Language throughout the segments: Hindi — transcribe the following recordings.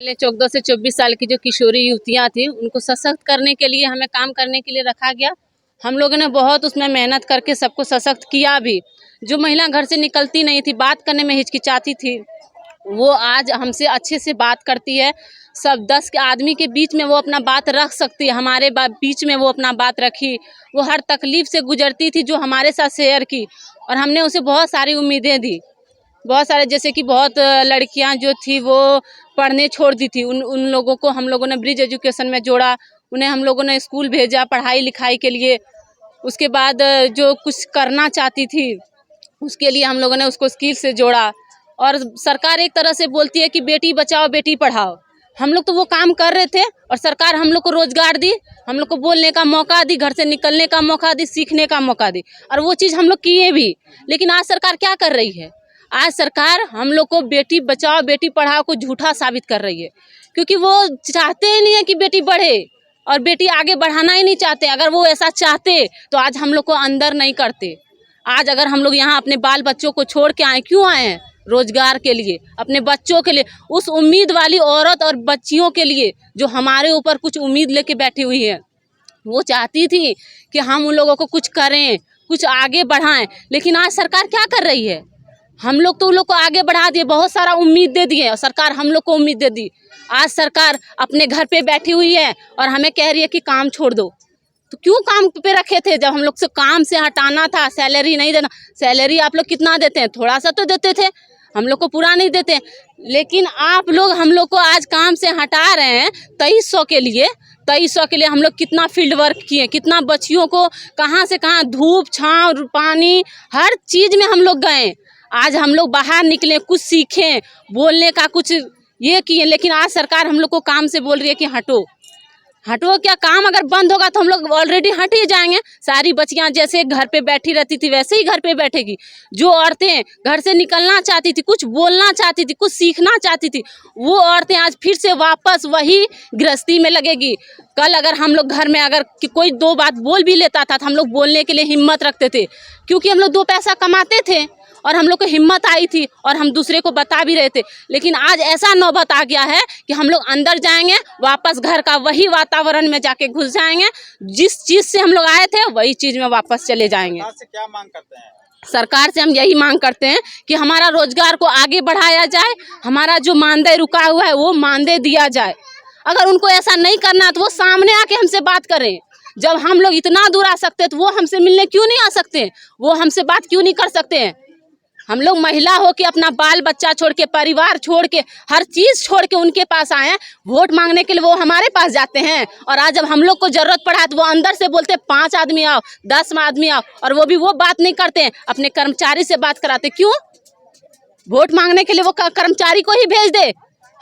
पहले 14 से 24 साल की जो किशोरी युवतियां थी उनको सशक्त करने के लिए हमें काम करने के लिए रखा गया। हम लोगों ने बहुत उसमें मेहनत करके सबको सशक्त किया भी। जो महिला घर से निकलती नहीं थी, बात करने में हिचकिचाती थी, वो आज हमसे अच्छे से बात करती है। सब 10 के आदमी के बीच में वो अपना बात रख सकती है। हमारे बीच में वो अपना बात रखी। वो हर तकलीफ से गुजरती थी जो हमारे साथ शेयर की, और हमने उसे बहुत सारी उम्मीदें दी। बहुत सारे, जैसे कि बहुत लड़कियां जो थी वो पढ़ने छोड़ दी थी, उन लोगों को हम लोगों ने ब्रिज एजुकेशन में जोड़ा। उन्हें हम लोगों ने स्कूल भेजा पढ़ाई लिखाई के लिए। उसके बाद जो कुछ करना चाहती थी उसके लिए हम लोगों ने उसको स्किल से जोड़ा। और सरकार एक तरह से बोलती है कि बेटी बचाओ बेटी पढ़ाओ। हम लोग तो वो काम कर रहे थे, और सरकार हम लोग को रोजगार दी, हम लोग को बोलने का मौका दी, घर से निकलने का मौका दी, सीखने का मौका दी, और वो चीज़ हम लोग किए भी। लेकिन आज सरकार क्या कर रही है? आज सरकार हम लोग को बेटी बचाओ बेटी पढ़ाओ को झूठा साबित कर रही है, क्योंकि वो चाहते ही नहीं है कि बेटी बढ़े, और बेटी आगे बढ़ाना ही नहीं चाहते। अगर वो ऐसा चाहते तो आज हम लोग को अंदर नहीं करते। आज अगर हम लोग यहाँ अपने बाल बच्चों को छोड़ के आए, क्यों आए हैं? रोजगार के लिए, अपने बच्चों के लिए, उस उम्मीद वाली औरत और बच्चियों के लिए जो हमारे ऊपर कुछ उम्मीद लेके बैठी हुई है। वो चाहती थी कि हम उन लोगों को कुछ करें, कुछ आगे बढ़ाएं। लेकिन आज सरकार क्या कर रही है? हम लोग तो उन लोग को आगे बढ़ा दिए, बहुत सारा उम्मीद दे दिए, और सरकार हम लोग को उम्मीद दे दी। आज सरकार अपने घर पे बैठी हुई है और हमें कह रही है कि काम छोड़ दो। तो क्यों काम पे रखे थे? जब हम लोग से काम से हटाना था, सैलरी नहीं देना। सैलरी आप लोग कितना देते हैं? थोड़ा सा तो देते थे, हम लोग को पूरा नहीं देते। लेकिन आप लोग हम लोग को आज काम से हटा रहे हैं 2300 के लिए। 2300 के लिए हम लोग कितना फील्ड वर्क किए, कितना बच्चियों को कहाँ से कहाँ, धूप छाँव पानी हर चीज़ में हम लोग गए। आज हम लोग बाहर निकले, कुछ सीखें, बोलने का कुछ ये किए। लेकिन आज सरकार हम लोग को काम से बोल रही है कि हटो हटो। क्या काम अगर बंद होगा तो हम लोग ऑलरेडी हट ही जाएंगे। सारी बच्चियां जैसे घर पे बैठी रहती थी वैसे ही घर पे बैठेगी। जो औरतें घर से निकलना चाहती थी, कुछ बोलना चाहती थी, कुछ सीखना चाहती थी, वो औरतें आज फिर से वापस वही गृहस्थी में लगेगी। कल अगर हम लोग घर में अगर कोई दो बात बोल भी लेता था तो हम लोग बोलने के लिए हिम्मत रखते थे, क्योंकि हम लोग दो पैसा कमाते थे और हम लोग को हिम्मत आई थी और हम दूसरे को बता भी रहे थे। लेकिन आज ऐसा नौबत आ गया है कि हम लोग अंदर जाएंगे, वापस घर का वही वातावरण में जाके घुस जाएंगे। जिस चीज़ से हम लोग आए थे वही चीज़ में वापस चले जाएंगे। सरकार से क्या मांग करते हैं? सरकार से हम यही मांग करते हैं कि हमारा रोजगार को आगे बढ़ाया जाए, हमारा जो मानदेय रुका हुआ है वो मानदेय दिया जाए। अगर उनको ऐसा नहीं करना तो वो सामने आके हमसे बात करें। जब हम लोग इतना दूर आ सकते हैं तो वो हमसे मिलने क्यों नहीं आ सकते? वो हमसे बात क्यों नहीं कर सकते हैं? हम लोग महिला हो के अपना बाल बच्चा छोड़ के, परिवार छोड़ के, हर चीज़ छोड़ के उनके पास आए हैं वोट मांगने के लिए। वो हमारे पास जाते हैं, और आज जब हम लोग को ज़रूरत पड़ा है तो वो अंदर से बोलते 5 आदमी आओ, 10 आदमी आओ, और वो भी वो बात नहीं करते हैं, अपने कर्मचारी से बात कराते। क्यों? वोट मांगने के लिए वो कर्मचारी को ही भेज दे।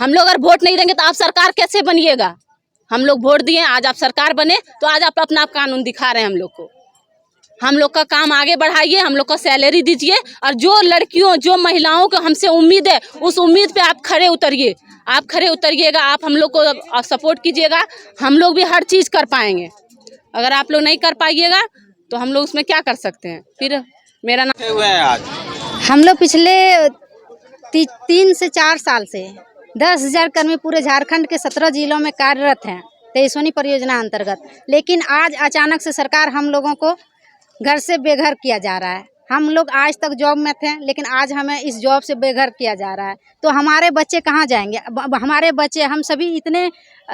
हम लोग अगर वोट नहीं देंगे तो आप सरकार कैसे बनिएगा? हम लोग वोट दिए, आज आप सरकार बने तो आज आप अपना कानून दिखा रहे हैं हम लोग को। हम लोग का काम आगे बढ़ाइए, हम लोग को सैलरी दीजिए, और जो लड़कियों जो महिलाओं को हमसे उम्मीद है उस उम्मीद पे आप खड़े उतरिए। आप खड़े उतरिएगा, आप हम लोग को सपोर्ट कीजिएगा, हम लोग भी हर चीज़ कर पाएंगे। अगर आप लोग नहीं कर पाइएगा तो हम लोग उसमें क्या कर सकते हैं? फिर मेरा नाम हुए हैं आज हम लोग पिछले 3 से 4 साल से 10,000 कर्मी पूरे झारखंड के 17 जिलों में कार्यरत हैं तेजस्विनी परियोजना अंतर्गत। लेकिन आज अचानक से सरकार हम लोगों को घर से बेघर किया जा रहा है। हम लोग आज तक जॉब में थे, लेकिन आज हमें इस जॉब से बेघर किया जा रहा है। तो हमारे बच्चे कहाँ जाएंगे? हमारे बच्चे, हम सभी इतने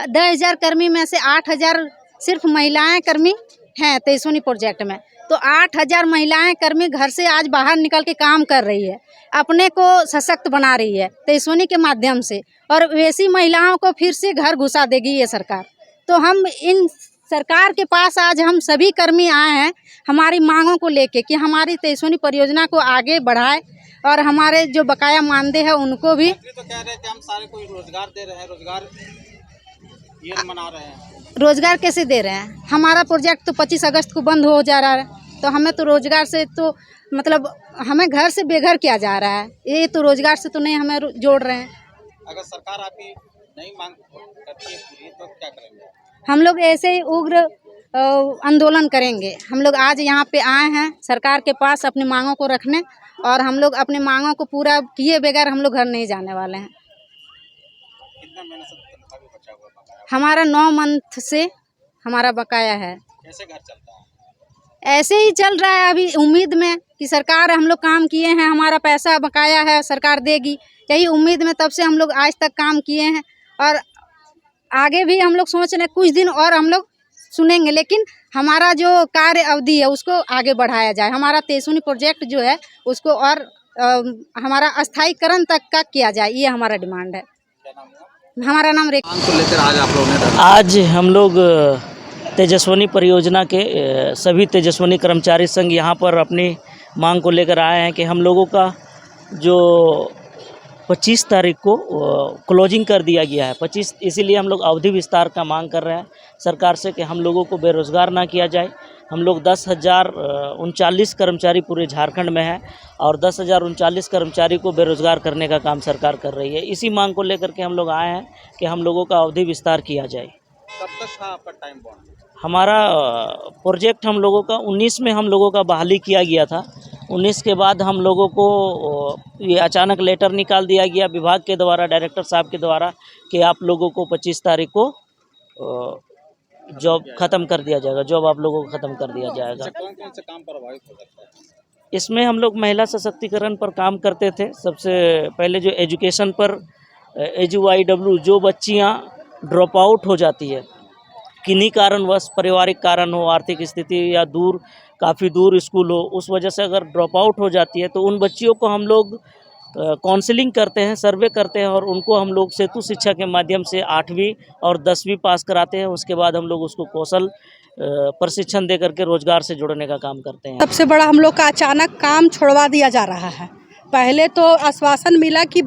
10,000 कर्मी में से 8,000 सिर्फ महिलाएं कर्मी हैं तेजस्विनी प्रोजेक्ट में। तो 8,000 महिलाएं कर्मी घर से आज बाहर निकल के काम कर रही है, अपने को सशक्त बना रही है तेजस्विनी के माध्यम से, और वैसी महिलाओं को फिर से घर घुसा देगी ये सरकार। तो हम इन सरकार के पास आज हम सभी कर्मी आए हैं हमारी मांगों को लेके कि हमारी तेजस्विनी परियोजना को आगे बढ़ाए, और हमारे जो बकाया मानदेय है उनको भी। तो कह रहे थे हम सारे को रोजगार दे रहे हैं, रोजगार ये मना रहे हैं। रोजगार कैसे दे रहे हैं? हमारा प्रोजेक्ट तो 25 अगस्त को बंद हो जा रहा है, तो हमें तो रोजगार से तो मतलब हमें घर से बेघर किया जा रहा है। ये तो रोजगार से तो नहीं हमें जोड़ रहे हैं। अगर सरकार आपकी नहीं मांग करती है पूरी तो क्या करेंगे? हम लोग ऐसे ही उग्र आंदोलन करेंगे। हम लोग आज यहाँ पे आए हैं सरकार के पास अपनी मांगों को रखने, और हम लोग अपनी मांगों को पूरा किए बगैर हम लोग घर नहीं जाने वाले हैं। कितना कितना महीने से तनख्वाह भी बचा हुआ बकाया? हमारा 9 मंथ से हमारा बकाया है। कैसे घर चलता है? ऐसे ही चल रहा है अभी उम्मीद में कि सरकार हम लोग काम किए हैं, हमारा पैसा बकाया है, सरकार देगी, यही उम्मीद में तब से हम लोग आज तक काम किए हैं। और आगे भी हम लोग सोच रहे हैं कुछ दिन और हम लोग सुनेंगे, लेकिन हमारा जो कार्य अवधि है उसको आगे बढ़ाया जाए। हमारा तेसुनी प्रोजेक्ट जो है उसको और हमारा अस्थायीकरण तक का किया जाए, ये हमारा डिमांड है। क्या नाम है? हमारा नाम मांग को लेकर आज आप लोगों ने आज हम लोग तेजस्विनी परियोजना के सभी तेजस्विनी कर्मचारी संघ यहाँ पर अपनी मांग को लेकर आए हैं कि हम लोगों का जो 25 तारीख को क्लोजिंग कर दिया गया है 25, इसीलिए हम लोग अवधि विस्तार का मांग कर रहे हैं सरकार से कि हम लोगों को बेरोज़गार ना किया जाए। हम लोग 10,039 कर्मचारी पूरे झारखंड में हैं और 10,039 कर्मचारी को बेरोज़गार करने का काम सरकार कर रही है। इसी मांग को लेकर के हम लोग आए हैं कि हम लोगों का अवधि विस्तार किया जाए। कब तक था आपका टाइम बॉन्ड? हमारा प्रोजेक्ट हम लोगों का 19 में हम लोगों का बहाली किया गया था। 19 के बाद हम लोगों को ये अचानक लेटर निकाल दिया गया विभाग के द्वारा, डायरेक्टर साहब के द्वारा, कि आप लोगों को 25 तारीख को जॉब ख़त्म कर दिया जाएगा, जॉब आप लोगों को ख़त्म कर दिया जाएगा। कौन कौन से काम प्रभावित हो सकता है? इसमें हम लोग महिला सशक्तिकरण पर काम करते थे। सबसे पहले जो एजुकेशन पर AGYW जो बच्चियाँ ड्रॉप आउट हो जाती है किन्हीं कारणवश, पारिवारिक कारण हो, आर्थिक स्थिति या काफ़ी दूर स्कूल हो, उस वजह से अगर ड्रॉप आउट हो जाती है तो उन बच्चियों को हम लोग काउंसलिंग करते हैं, सर्वे करते हैं और उनको हम लोग सेतु शिक्षा के माध्यम से 8वीं और 10वीं पास कराते हैं। उसके बाद हम लोग उसको कौशल प्रशिक्षण दे करके रोजगार से जोड़ने का काम करते हैं। सबसे बड़ा हम लोग का अचानक काम छोड़वा दिया जा रहा है। पहले तो आश्वासन मिला कि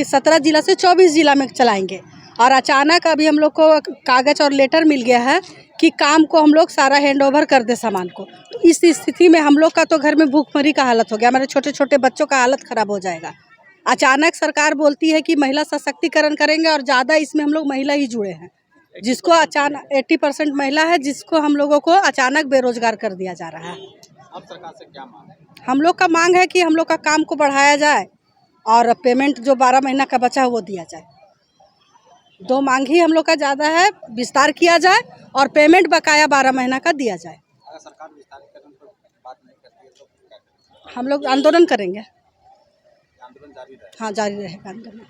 17 जिला से 24 जिला में चलाएंगे और अचानक अभी हम लोग को कागज़ और लेटर मिल गया है कि काम को हम लोग सारा हैंड ओवर कर दे सामान को। तो इस स्थिति में हम लोग का तो घर में भूखमरी का हालत हो गया, हमारे छोटे छोटे बच्चों का हालत ख़राब हो जाएगा। अचानक सरकार बोलती है कि महिला सशक्तिकरण करेंगे और ज़्यादा इसमें हम लोग महिला ही जुड़े हैं, जिसको अचानक 80% महिला है, जिसको हम लोगों को अचानक बेरोजगार कर दिया जा रहा है। अब सरकार से क्या मांग है? हम लोग का मांग है कि हम लोग का काम को बढ़ाया जाए और पेमेंट जो 12 महीना का बचा है वो दिया जाए। 2 मांग ही हम लोग का ज़्यादा है, विस्तार किया जाए और पेमेंट बकाया 12 महीना का दिया जाए। अगर सरकार विस्तारीकरण पर बात नहीं करती है तो क्या करेंगे? हम लोग आंदोलन करेंगे। आंदोलन जारी रहेगा? हाँ, जारी रहेगा आंदोलन।